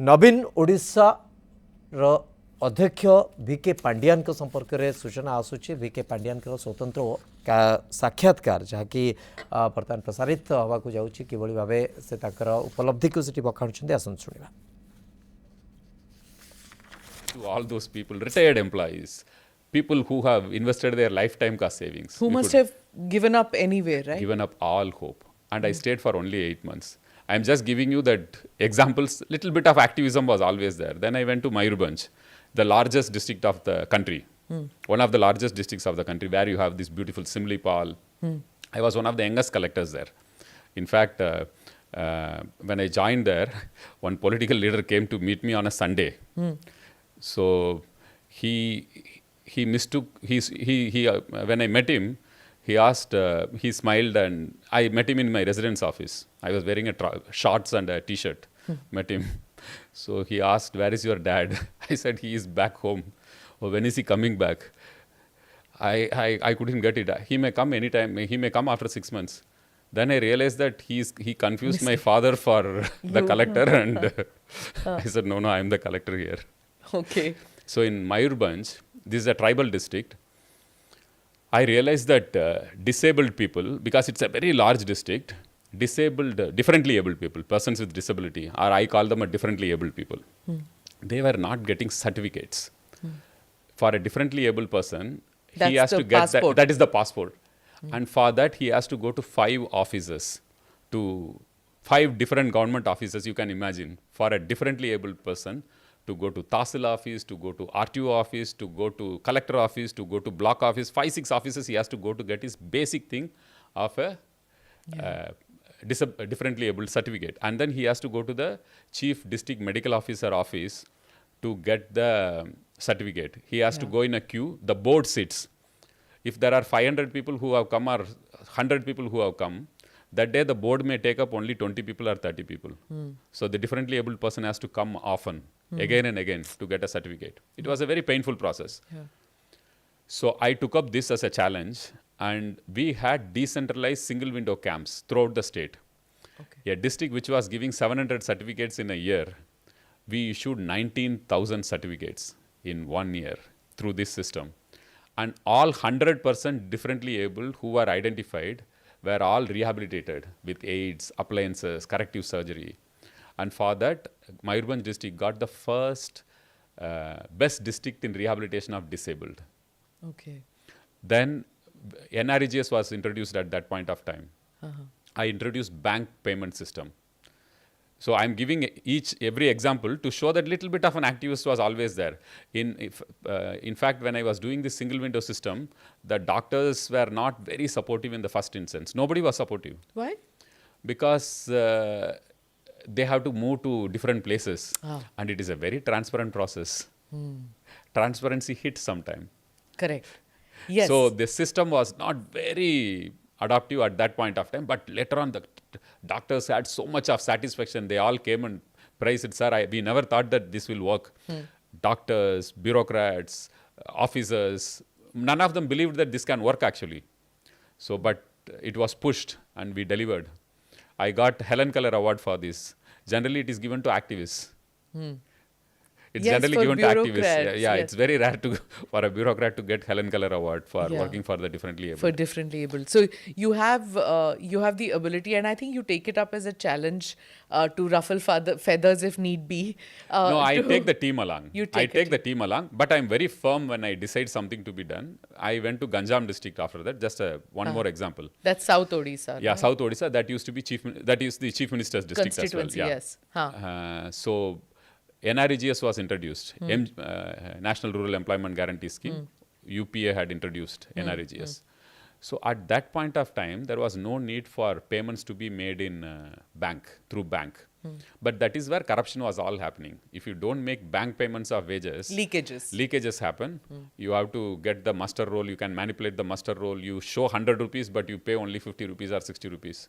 नवीन ओडिशा रो अध्यक्ष वीके पांडियान को संपर्क में सूचना आसूची वीके पांडियान को स्वतंत्र साक्षात्कार जहाँकि बर्तमान प्रसारित हवा को जाऊँगी कि भाव से उपलब्धि को बखाणुंट आसन शुणा To all those people, retired employees, people who have invested their lifetime cost savings. Who must have given up anyway, right? Given up all hope. And I stayed for only 8 months. I'm just giving you that examples. Little bit of activism was always there. Then I went to Mayurbhanj, the largest district of the country. One of the largest districts of the country where you have this beautiful Simlipal. I was one of the youngest collectors there. In fact, when I joined there, one political leader came to meet me on a Sunday. So he mistook, when I met him, he asked, he smiled, and I met him in my residence office. I was wearing shorts and a t-shirt, met him. So he asked, where is your dad? I said, he is back home. Oh, when is he coming back? I couldn't get it. He may come anytime, he may come after 6 months. Then I realized that he confused my father for the collector, and I said, no, I am the collector here. Okay. So in Mayurbhanj, this is a tribal district. I realized that disabled people, because it's a very large district, differently abled people, persons with disability, or I call them a differently abled people, they were not getting certificates. For a differently abled person, he has to get that is the passport. And for that, he has to go to 5 offices, to 5 different government offices, you can imagine, for a differently abled person, to go to Tahsil office, to go to RTO office, to go to collector office, to go to block office, 5-6 offices he has to go to get his basic thing of a differently abled certificate. And then he has to go to the chief district medical officer office to get the certificate. He has to go in a queue. The board sits. If there are 500 people who have come or 100 people who have come, that day the board may take up only 20 people or 30 people. So the differently abled person has to come often, again and again, to get a certificate. It was a very painful process. So I took up this as a challenge, and we had decentralized single window camps throughout the state. A district which was giving 700 certificates in a year, we issued 19,000 certificates in 1 year through this system. And all 100% differently able who were identified were all rehabilitated with aids, appliances, corrective surgery. And for that, Mayurbhanj district got the first best district in rehabilitation of disabled. Okay. Then NREGS was introduced at that point of time. I introduced bank payment system. So I'm giving every example to show that little bit of an activist was always there. In fact, when I was doing this single window system, the doctors were not very supportive in the first instance. Nobody was supportive. Why? Because they have to move to different places. And it is a very transparent process. Transparency hits sometime. Correct. Yes. So the system was not very adaptive at that point of time, but later on the doctors had so much of satisfaction. They all came and praised it, sir, we never thought that this will work. Doctors, bureaucrats, officers, none of them believed that this can work actually. So, but it was pushed and we delivered. I got Helen Keller Award for this. Generally, it is given to activists. It's generally given to activists. Yeah, it's very rare for a bureaucrat to get Helen Keller Award for working for the differently able. For differently able. So you have the ability, and I think you take it up as a challenge to ruffle feathers if need be. No, I take the team along. I take the team along, but I'm very firm when I decide something to be done. I went to Ganjam district after that. Just one more example. That's South Odisha. Yeah, South Odisha. That used to be that is the chief minister's district as well. Yeah. Yes. So NREGS was introduced, National Rural Employment Guarantee Scheme. UPA had introduced NREGS. So at that point of time, there was no need for payments to be made in through bank. But that is where corruption was all happening. If you don't make bank payments of wages, leakages happen. You have to get the muster roll, you can manipulate the muster roll, you show 100 rupees, but you pay only 50 rupees or 60 rupees.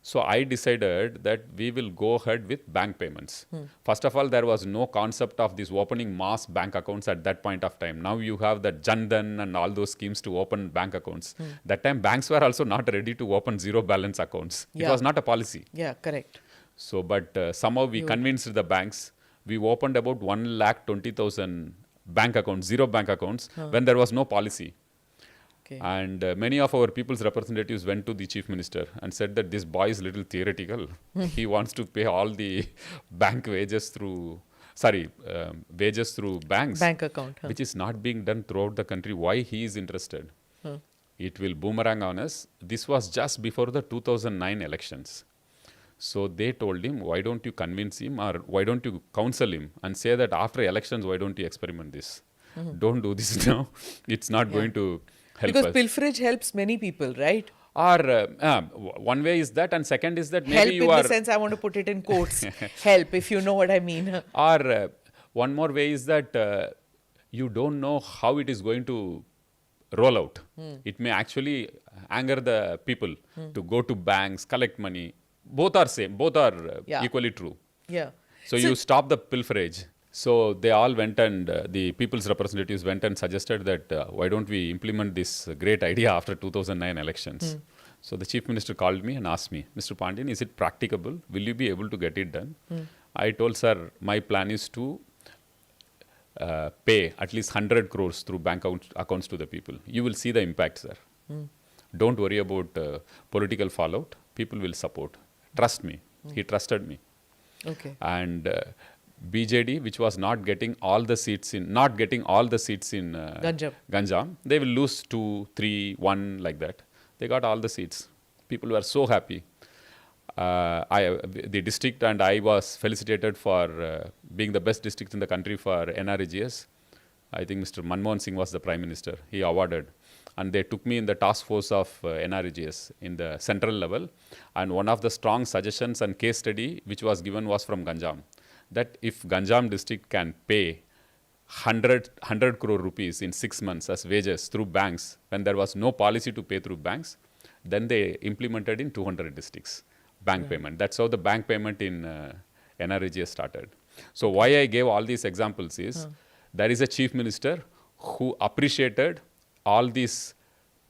So I decided that we will go ahead with bank payments. First of all, there was no concept of this opening mass bank accounts at that point of time. Now you have the Jan Dhan and all those schemes to open bank accounts. That time banks were also not ready to open zero balance accounts. It was not a policy. Yeah, correct. So, but somehow we convinced the banks. We opened about 1,20,000 bank accounts, zero bank accounts, when there was no policy. Okay. And many of our people's representatives went to the chief minister and said that this boy is little theoretical. He wants to pay all the bank wages through, wages through banks. Bank account. Which is not being done throughout the country. Why he is interested? It will boomerang on us. This was just before the 2009 elections. So they told him, why don't you convince him or why don't you counsel him and say that after elections, why don't you experiment this? Don't do this now. It's not going to help Because us. pilferage helps many people, right? Or one way is that, and second is that maybe Help you in are. the sense I want to put it in quotes. Help, if you know what I mean. Or one more way is that you don't know how it is going to roll out. It may actually anger the people to go to banks, collect money. Both are same. Both are equally true. Yeah. So you stop the pilferage. So they all went and the people's representatives went and suggested that why don't we implement this great idea after 2009 elections. So the chief minister called me and asked me, Mr. Pandian, is it practicable? Will you be able to get it done? I told, sir, my plan is to pay at least 100 crores through bank accounts to the people. You will see the impact, sir. Don't worry about political fallout. People will support. Trust me. He trusted me. Okay. And BJD, which was not getting all the seats in Ganjam, they will lose 2, 3, 1 like that. They got all the seats. People were so happy. The district and I was felicitated for being the best district in the country for NREGS. I think Mr. Manmohan Singh was the Prime Minister. He awarded. And they took me in the task force of NREGS in the central level. And one of the strong suggestions and case study which was given was from Ganjam. That if Ganjam district can pay 100 crore rupees in 6 months as wages through banks, when there was no policy to pay through banks, then they implemented in 200 districts bank payment. That's how the bank payment in NREGS started. So why I gave all these examples is there is a chief minister who appreciated all these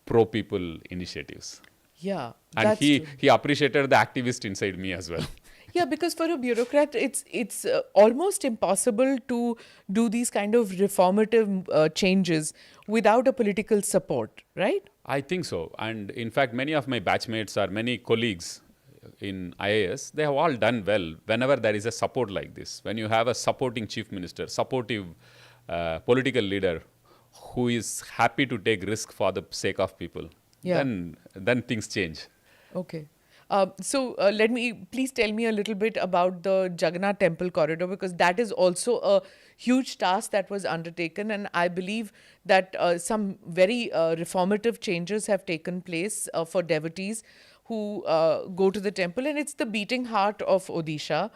pro-people initiatives. Yeah. And he appreciated the activist inside me as well. Yeah, because for a bureaucrat, it's almost impossible to do these kind of reformative changes without a political support, right? I think so. And in fact, many of my batchmates or many colleagues in IAS, they have all done well whenever there is a support like this. When you have a supporting chief minister, supportive political leader who is happy to take risk for the sake of people, then things change. Okay. So please tell me a little bit about the Jagannath Temple corridor, because that is also a huge task that was undertaken, and I believe that some very reformative changes have taken place for devotees who go to the temple, and it's the beating heart of Odisha.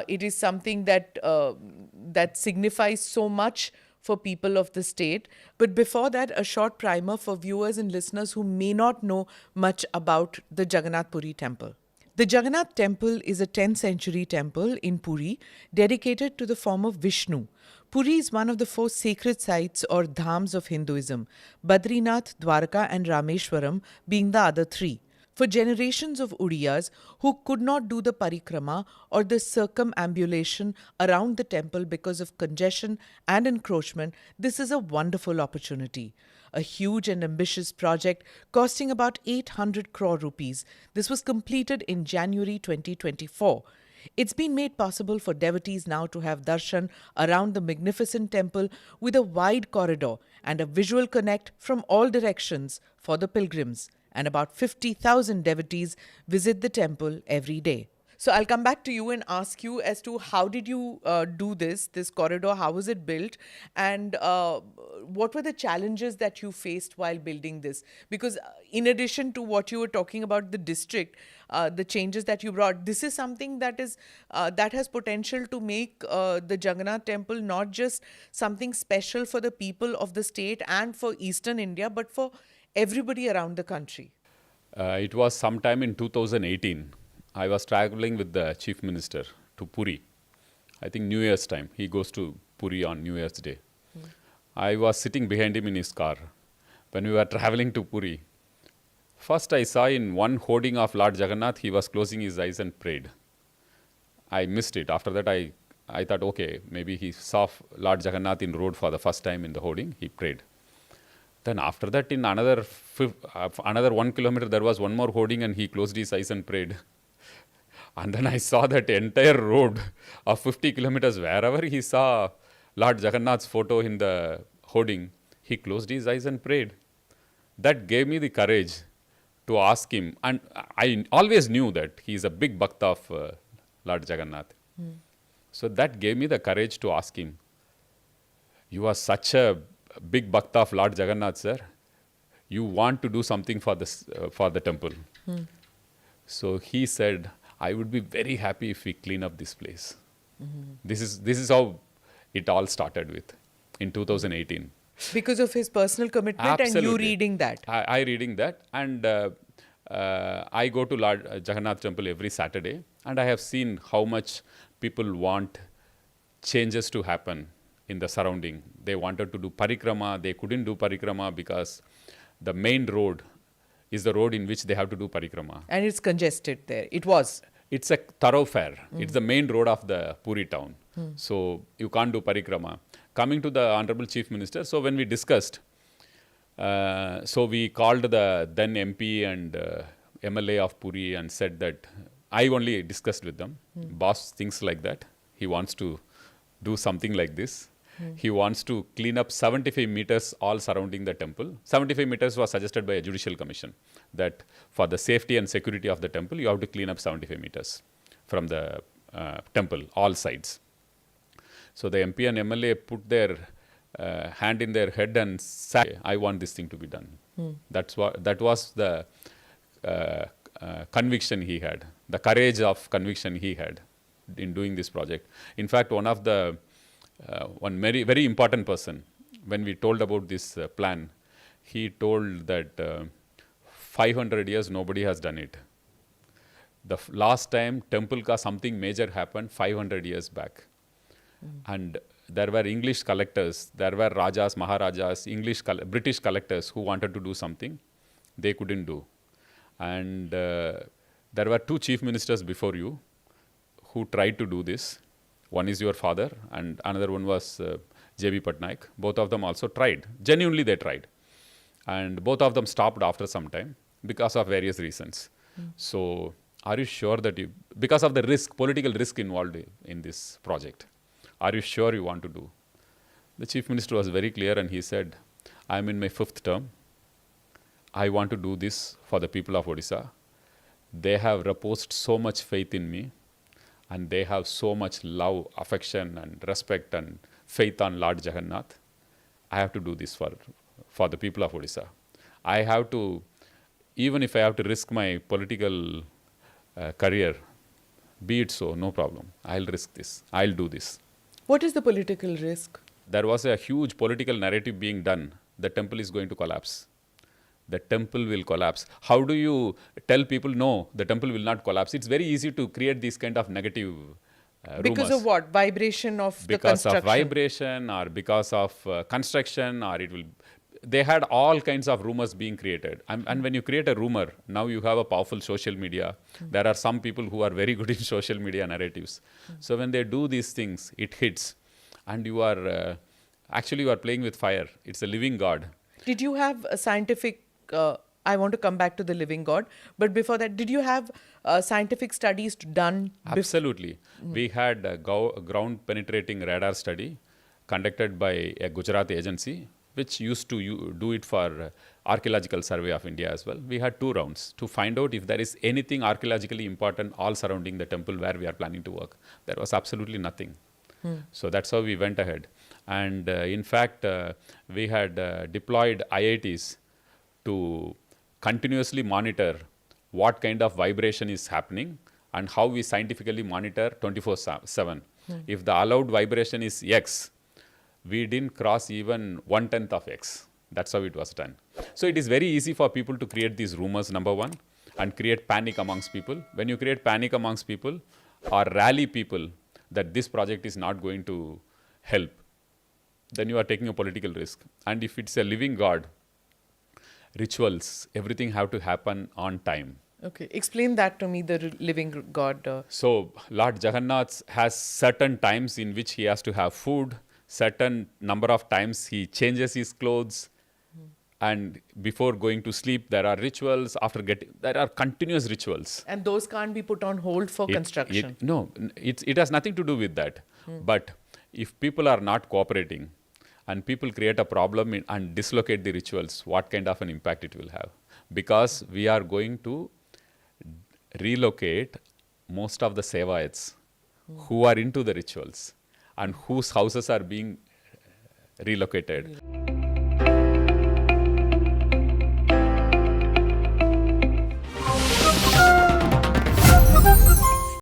It is something that that signifies so much for people of the state. But before that, a short primer for viewers and listeners who may not know much about the Jagannath Puri temple. The Jagannath temple is a 10th century temple in Puri dedicated to the form of Vishnu. Puri is one of the 4 sacred sites or dhams of Hinduism, Badrinath, Dwarka and Rameshwaram being the other 3. For generations of Odiyas who could not do the parikrama or the circumambulation around the temple because of congestion and encroachment, this is a wonderful opportunity. A huge and ambitious project costing about 800 crore rupees. This was completed in January 2024. It's been made possible for devotees now to have darshan around the magnificent temple with a wide corridor and a visual connect from all directions for the pilgrims. And about 50,000 devotees visit the temple every day. So I'll come back to you and ask you as to how did you do this corridor, how was it built, and what were the challenges that you faced while building this? Because in addition to what you were talking about the district, the changes that you brought, this is something that is that has potential to make the Jagannath temple not just something special for the people of the state and for Eastern India, but for everybody around the country. It was sometime in 2018. I was traveling with the chief minister to Puri. I think New Year's time. He goes to Puri on New Year's Day. I was sitting behind him in his car when we were traveling to Puri. First I saw in one hoarding of Lord Jagannath, he was closing his eyes and prayed. I missed it. After that, I thought, okay, maybe he saw Lord Jagannath in road for the first time in the hoarding. He prayed. Then after that, in another 1 kilometer, there was one more hoarding, and he closed his eyes and prayed. And then I saw that entire road of 50 kilometers, wherever he saw Lord Jagannath's photo in the hoarding, he closed his eyes and prayed. That gave me the courage to ask him. And I always knew that he is a big bhakta of Lord Jagannath. So that gave me the courage to ask him, you are such a big bhakta of Lord Jagannath, sir. You want to do something for the temple. So he said, I would be very happy if we clean up this place. This is how it all started with in 2018. Because of his personal commitment. Absolutely. And you reading that. I reading that, and I go to Lord Jagannath temple every Saturday, and I have seen how much people want changes to happen in the surrounding. They wanted to do parikrama, they couldn't do parikrama because the main road is the road in which they have to do parikrama. And it's congested there. It was. It's a thoroughfare. It's the main road of the Puri town. So you can't do parikrama. Coming to the Honorable Chief Minister, so when we discussed, so we called the then MP and MLA of Puri and said that, I only discussed with them. Boss thinks like that. He wants to do something like this. He wants to clean up 75 meters all surrounding the temple. 75 meters was suggested by a judicial commission that for the safety and security of the temple, you have to clean up 75 meters from the temple, all sides. So the MP and MLA put their hand in their head and said, I want this thing to be done. That was the conviction he had, the courage of conviction he had in doing this project. In fact, one very, very important person, when we told about this plan, he told that 500 years nobody has done it. The last time temple ka something major happened 500 years back. And there were English collectors, there were Rajas, Maharajas, British collectors who wanted to do something. They couldn't do. And there were two chief ministers before you who tried to do this. One is your father and another one was J.B. Patnaik. Both of them also tried. Genuinely they tried. And both of them stopped after some time because of various reasons. So are you sure that because of the risk, political risk involved in this project, are you sure you want to do? The chief minister was very clear and he said, I am in my 5th term. I want to do this for the people of Odisha. They have reposed so much faith in me and they have so much love, affection and respect and faith on Lord Jagannath. I have to do this for the people of Odisha. I have to, even if I have to risk my political career, be it so, no problem. I'll risk this. I'll do this. What is the political risk? There was a huge political narrative being done. The temple is going to collapse. The temple will collapse. How do you tell people, no, the temple will not collapse? It's very easy to create these kind of negative Because rumors. of what? Vibration of the Because construction? of vibration or because of construction, or it will... They had all kinds of rumors being created. And when you create a rumor, now you have a powerful social media. There are some people who are very good in social media narratives. So when they do these things, it hits. And you are... actually, you are playing with fire. It's a living God. Did you have a scientific... I want to come back to the living God. But before that, did you have scientific studies done? Absolutely. We had a ground penetrating radar study conducted by a Gujarat agency, which used to do it for Archaeological Survey of India as well. We had 2 rounds to find out if there is anything archaeologically important all surrounding the temple where we are planning to work. There was absolutely nothing. So that's how we went ahead. And in fact, we had deployed IITs to continuously monitor what kind of vibration is happening and how we scientifically monitor 24/7. If the allowed vibration is X, we didn't cross even 1/10 of X. That's how it was done. So it is very easy for people to create these rumors, number one, and create panic amongst people. When you create panic amongst people or rally people that this project is not going to help, then you are taking a political risk. And if it's a living God, rituals, everything have to happen on time. Okay, explain that to me, the living God. So Lord Jagannath has certain times in which he has to have food, certain number of times he changes his clothes, and before going to sleep there are rituals, there are continuous rituals. And those can't be put on hold for construction. No, it has nothing to do with that. But if people are not cooperating and people create a problem and dislocate the rituals, what kind of an impact it will have? Because we are going to relocate most of the Sevaites who are into the rituals and whose houses are being relocated.